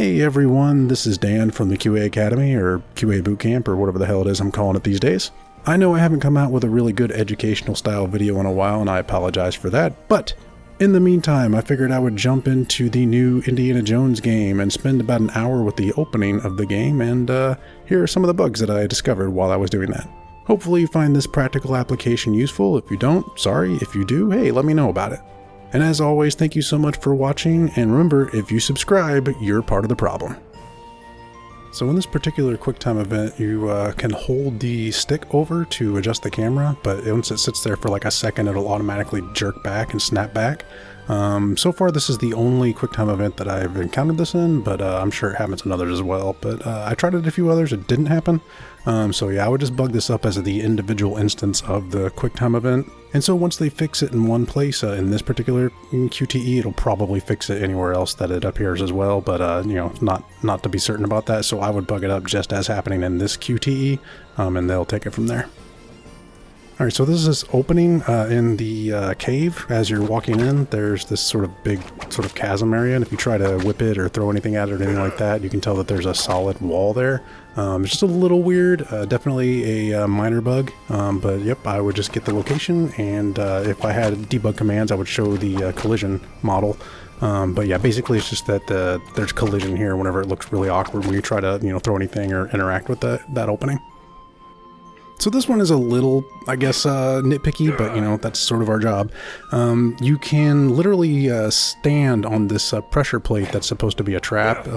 Hey everyone, this is Dan from the QA Academy, or QA Bootcamp, or whatever the hell it is I'm calling it these days. I know I haven't come out with a really good educational style video in a while, and I apologize for that, but in the meantime, I figured I would jump into the new Indiana Jones game and spend about an hour with the opening of the game, and here are some of the bugs that I discovered while I was doing that. Hopefully you find this practical application useful. If you don't, sorry. If you do, hey, let me know about it. And as always, thank you so much for watching, and remember, if you subscribe, you're part of the problem. So in this particular QuickTime event, you can hold the stick over to adjust the camera, but once it sits there for like a second, it'll automatically jerk back and snap back. So far this is the only QuickTime event that I've encountered this in, but I'm sure it happens in others as well. But I tried it in a few others, it didn't happen. So yeah, I would just bug this up as the individual instance of the QuickTime event. And so once they fix it in one place, in this particular QTE, it'll probably fix it anywhere else that it appears as well, but you know, not to be certain about that. So I would bug it up just as happening in this QTE, and they'll take it from there. Alright, so this is this opening in the cave. As you're walking in, there's this sort of big sort of chasm area, and if you try to whip it or throw anything at it or anything like that, you can tell that there's a solid wall there. It's just a little weird, definitely a minor bug, but yep, I would just get the location, and if I had debug commands, I would show the collision model. But yeah, basically it's just that there's collision here whenever it looks really awkward when you try to, you know, throw anything or interact with that opening. So this one is a little, I guess, nitpicky, but you know, that's sort of our job. You can literally stand on this pressure plate that's supposed to be a trap,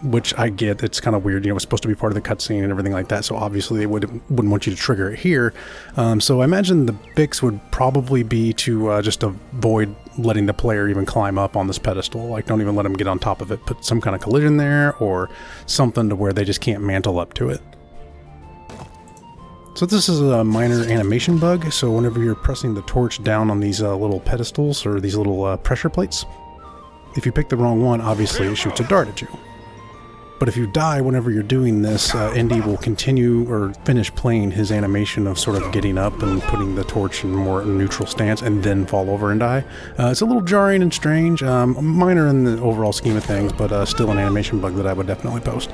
which I get, it's kind of weird, you know, it's supposed to be part of the cutscene and everything like that, so obviously they wouldn't want you to trigger it here. So I imagine the fix would probably be to just avoid letting the player even climb up on this pedestal. Like, don't even let them get on top of it. Put some kind of collision there or something to where they just can't mantle up to it. So this is a minor animation bug, so whenever you're pressing the torch down on these little pedestals or these little pressure plates, if you pick the wrong one, obviously it shoots a dart at you. But if you die whenever you're doing this, Indy will continue or finish playing his animation of sort of getting up and putting the torch in a more neutral stance and then fall over and die. It's a little jarring and strange, minor in the overall scheme of things, but still an animation bug that I would definitely post.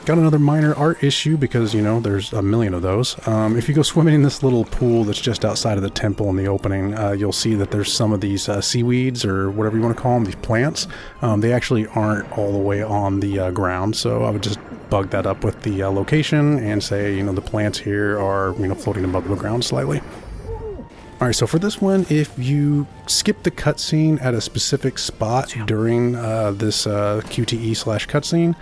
Got another minor art issue because, you know, there's a million of those. If you go swimming in this little pool that's just outside of the temple in the opening, you'll see that there's some of these seaweeds, or whatever you want to call them, these plants. They actually aren't all the way on the ground, so I would just bug that up with the location and say, you know, the plants here are, you know, floating above the ground slightly. Alright, so for this one, if you skip the cutscene at a specific spot during this QTE/cutscene,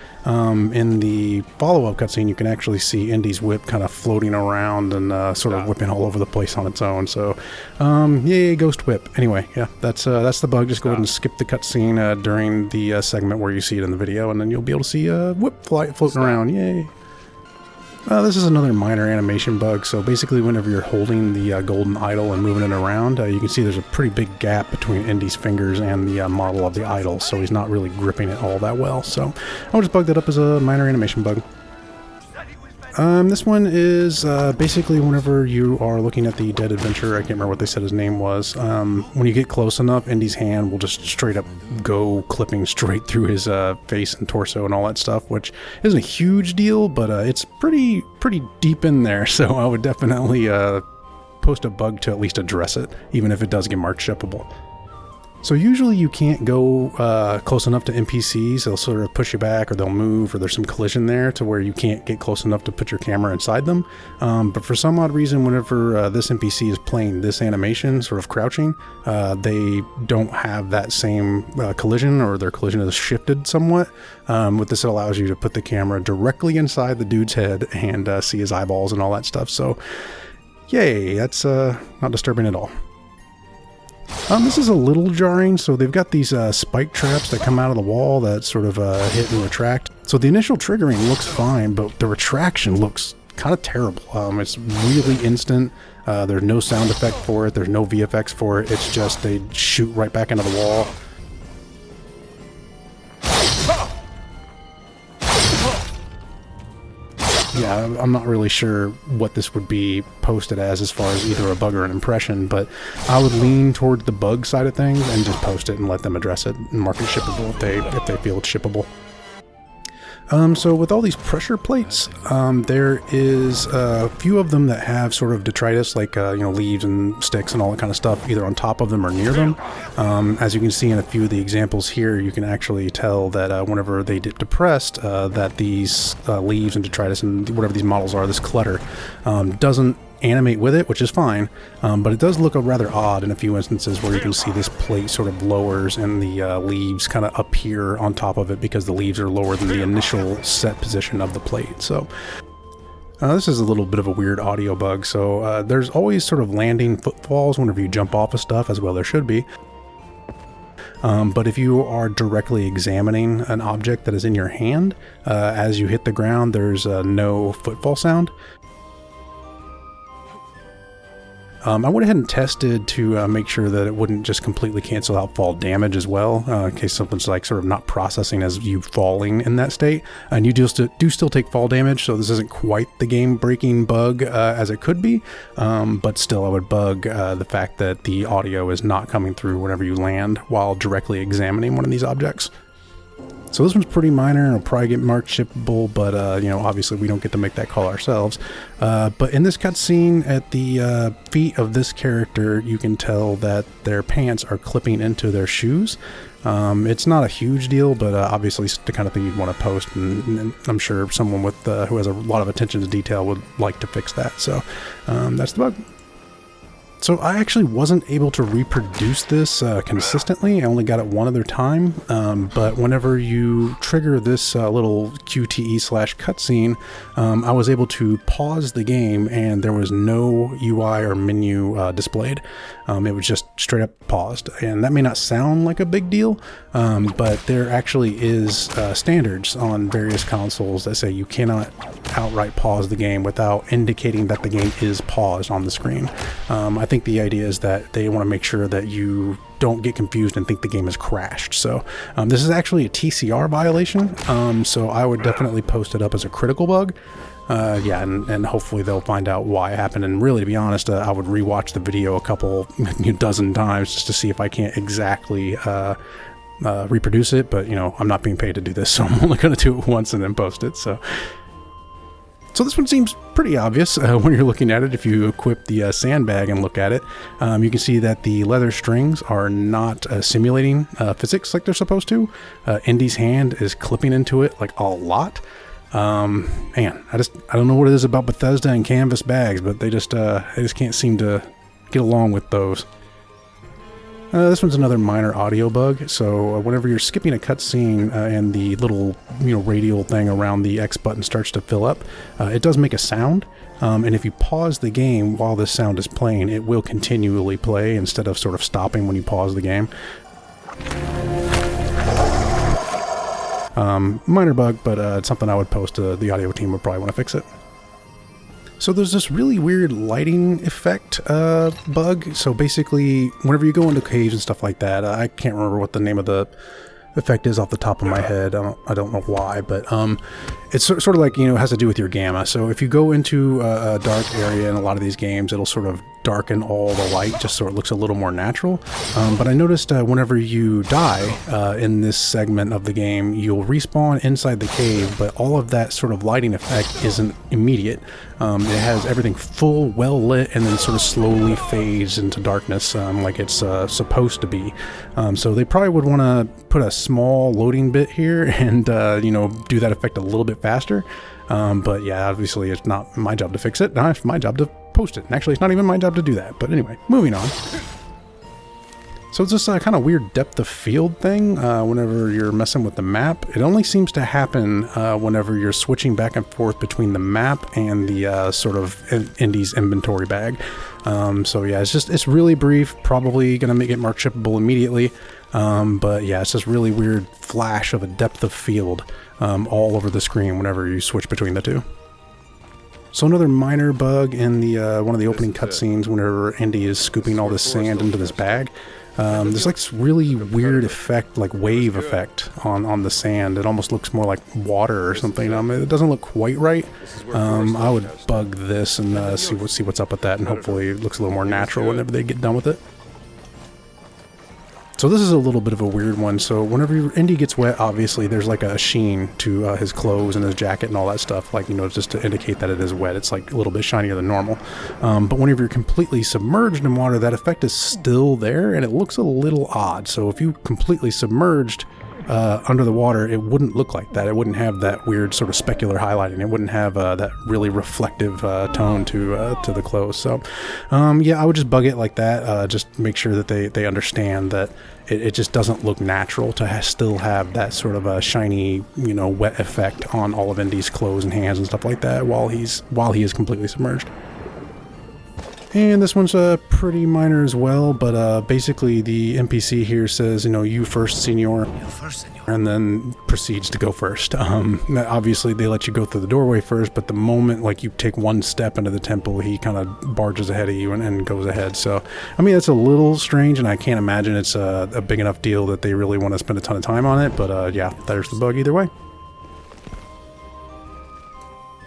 in the follow-up cutscene you can actually see Indy's whip kind of floating around and sort of whipping all over the place on its own. So, yay, ghost whip. Anyway, yeah, that's the bug. Just go ahead and skip the cutscene during the segment where you see it in the video, and then you'll be able to see a whip floating around. Yay! This is another minor animation bug. So basically whenever you're holding the golden idol and moving it around, you can see there's a pretty big gap between Indy's fingers and the model of the idol, so he's not really gripping it all that well. So I'll just bug that up as a minor animation bug. This one is basically whenever you are looking at the dead adventurer, I can't remember what they said his name was, when you get close enough, Indy's hand will just straight up go clipping straight through his face and torso and all that stuff, which isn't a huge deal, but it's pretty deep in there, so I would definitely post a bug to at least address it, even if it does get marked shippable. So usually you can't go close enough to NPCs. They'll sort of push you back, or they'll move, or there's some collision there to where you can't get close enough to put your camera inside them. But for some odd reason, whenever this NPC is playing this animation, sort of crouching, they don't have that same collision, or their collision is shifted somewhat. With this, it allows you to put the camera directly inside the dude's head and see his eyeballs and all that stuff. So yay, that's not disturbing at all. This is a little jarring. So they've got these spike traps that come out of the wall that sort of hit and retract. So the initial triggering looks fine, but the retraction looks kind of terrible. It's really instant. There's no sound effect for it. There's no VFX for it. It's just they shoot right back into the wall. Yeah, I'm not really sure what this would be posted as far as either a bug or an impression, but I would lean towards the bug side of things and just post it and let them address it and mark it shippable if they feel it's shippable. So with all these pressure plates, there is a few of them that have sort of detritus, like leaves and sticks and all that kind of stuff, either on top of them or near them. As you can see in a few of the examples here, you can actually tell that whenever they get depressed, that these leaves and detritus and whatever these models are, this clutter, doesn't animate with it, which is fine, but it does look rather odd in a few instances where you can see this plate sort of lowers and the leaves kind of appear on top of it because the leaves are lower than the initial set position of the plate. So this is a little bit of a weird audio bug. So there's always sort of landing footfalls whenever you jump off of stuff, as well there should be. But if you are directly examining an object that is in your hand, as you hit the ground, there's no footfall sound. I went ahead and tested to make sure that it wouldn't just completely cancel out fall damage as well, in case something's like sort of not processing as you falling in that state. And you do still take fall damage, so this isn't quite the game-breaking bug as it could be, but still I would bug the fact that the audio is not coming through whenever you land while directly examining one of these objects. So this one's pretty minor and will probably get marked shippable, but obviously we don't get to make that call ourselves. But in this cutscene, at the feet of this character, you can tell that their pants are clipping into their shoes. It's not a huge deal, but obviously it's the kind of thing you'd want to post, and I'm sure someone with who has a lot of attention to detail would like to fix that. So that's the bug. So I actually wasn't able to reproduce this consistently. I only got it one other time, but whenever you trigger this little QTE/cutscene, I was able to pause the game and there was no UI or menu displayed. It was just straight up paused, and that may not sound like a big deal, but there actually is standards on various consoles that say you cannot outright pause the game without indicating that the game is paused on the screen. I think the idea is that they want to make sure that you don't get confused and think the game has crashed. So this is actually a TCR violation, so I would definitely post it up as a critical bug. And hopefully they'll find out why it happened. And really, to be honest, I would rewatch the video a couple dozen times just to see if I can't exactly reproduce it. But I'm not being paid to do this, so I'm only going to do it once and then post it. So this one seems pretty obvious when you're looking at it. If you equip the sandbag and look at it, you can see that the leather strings are not simulating physics like they're supposed to. Indy's hand is clipping into it like a lot. Man, I don't know what it is about Bethesda and canvas bags, but they just can't seem to get along with those. This one's another minor audio bug. So whenever you're skipping a cutscene and the little radial thing around the X button starts to fill up, it does make a sound. And if you pause the game while this sound is playing, it will continually play instead of sort of stopping when you pause the game. Minor bug, but it's something I would post to the audio team. Would probably want to fix it. So there's this really weird lighting effect bug. So basically, whenever you go into caves and stuff like that, I can't remember what the name of the effect is off the top of my head. I don't know why, but it's sort of like, it has to do with your gamma. So if you go into a dark area in a lot of these games, it'll sort of darken all the light just so it looks a little more natural. But I noticed whenever you die in this segment of the game, you'll respawn inside the cave, but all of that sort of lighting effect isn't immediate. It has everything full, well lit, and then sort of slowly fades into darkness like it's supposed to be. So they probably would want to put a small loading bit here and do that effect a little bit faster. But yeah, obviously it's not my job to fix it. It's my job to post it. And actually, it's not even my job to do that. But anyway, moving on. So it's this kind of weird depth of field thing whenever you're messing with the map. It only seems to happen whenever you're switching back and forth between the map and the sort of Indy's inventory bag. So yeah, it's really brief, probably going to make it marked shippable immediately. But yeah, it's this really weird flash of a depth of field all over the screen whenever you switch between the two. So another minor bug in the one of the opening cutscenes whenever Indy is scooping all this sand into this bag. There's like this really weird effect, like wave effect on the sand. It almost looks more like water or something. It doesn't look quite right. I would bug this and see what's up with that, and hopefully it looks a little more natural whenever they get done with it. So this is a little bit of a weird one. So whenever Indy gets wet, obviously there's like a sheen to his clothes and his jacket and all that stuff, like, you know, just to indicate that it is wet. It's like a little bit shinier than normal. But whenever you're completely submerged in water, that effect is still there and it looks a little odd. So if you completely submerged under the water, it wouldn't look like that. It wouldn't have that weird sort of specular highlighting. It wouldn't have that really reflective tone to the clothes. So yeah, I would just bug it like that. Just make sure that they understand that it just doesn't look natural to still have that sort of a shiny, you know, wet effect on all of Indy's clothes and hands and stuff like that while he is completely submerged. And this one's pretty minor as well, but basically the NPC here says, you know, you first, senor, and then proceeds to go first. Obviously they let you go through the doorway first, but the moment like you take one step into the temple, he kind of barges ahead of you and goes ahead. So, I mean, it's a little strange, and I can't imagine it's a big enough deal that they really want to spend a ton of time on it, but yeah, there's the bug either way.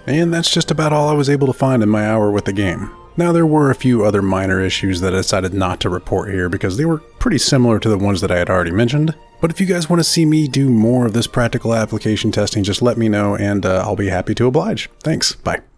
And that's just about all I was able to find in my hour with the game. Now, there were a few other minor issues that I decided not to report here because they were pretty similar to the ones that I had already mentioned. But if you guys want to see me do more of this practical application testing, just let me know and I'll be happy to oblige. Thanks. Bye.